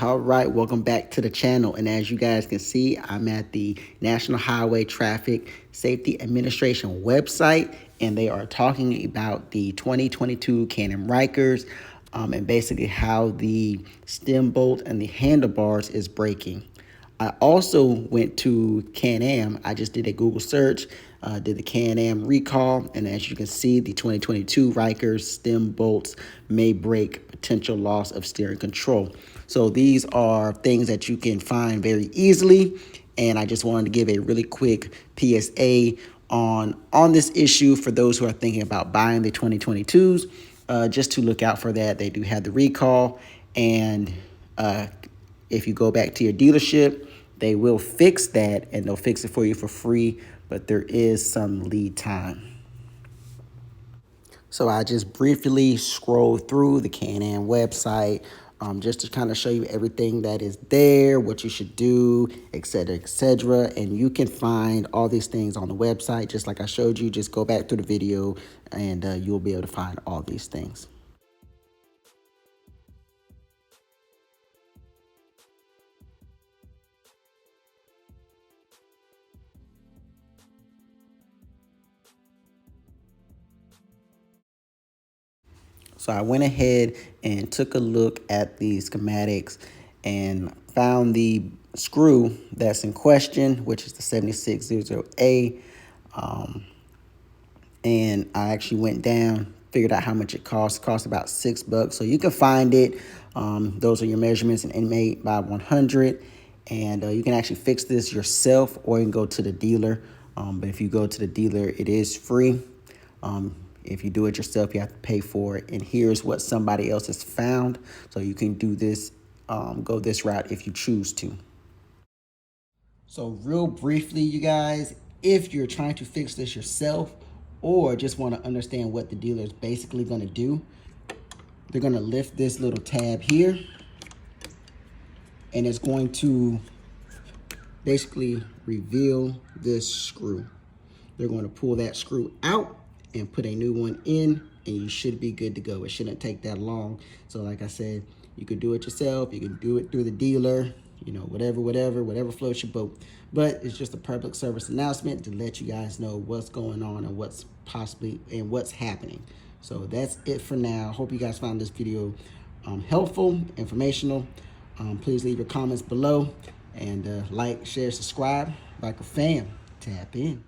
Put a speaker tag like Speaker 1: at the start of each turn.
Speaker 1: All right, welcome back to the channel. And as you guys can see, I'm at the National Highway Traffic Safety Administration website, and they are talking about the 2022 CanAm Rykers and basically how the stem bolt and the handlebars is breaking. I also went to CanAm. I just did a Google search, did the CanAm recall, and as you can see, the 2022 Ryker stem bolts may break, potential loss of steering control. So these are things that you can find very easily, and I just wanted to give a really quick PSA on this issue for those who are thinking about buying the 2022s. Just to look out for that. They do have the recall, and if you go back to your dealership, they will fix that, and they'll fix it for you for free, but there is some lead time. So I just briefly scrolled through the CanAm website just to kind of show you everything that is there, what you should do, etc., etc. And you can find all these things on the website, just like I showed you. Just go back to the video, and you'll be able to find all these things. So I went ahead and took a look at the schematics and found the screw that's in question, which is the 7600A. And I actually went down, figured out how much it costs. It costs about $6. So you can find it. Those are your measurements in M8 by 100. And you can actually fix this yourself, or you can go to the dealer. But if you go to the dealer, it is free. If you do it yourself, you have to pay for it. And here's what somebody else has found. So you can do this, go this route if you choose to. So real briefly, you guys, if you're trying to fix this yourself or just want to understand what the dealer is basically going to do, they're going to lift this little tab here, and it's going to basically reveal this screw. They're going to pull that screw out and put a new one in, and you should be good to go. It shouldn't take that long. So like I said, you could do it yourself, you can do it through the dealer, you know, whatever floats your boat. But it's just a public service announcement to let you guys know what's going on and what's possibly and what's happening. So that's it for now. Hope you guys found this video helpful, informational. Please leave your comments below, and like, share, subscribe. Ryker fam, tap in.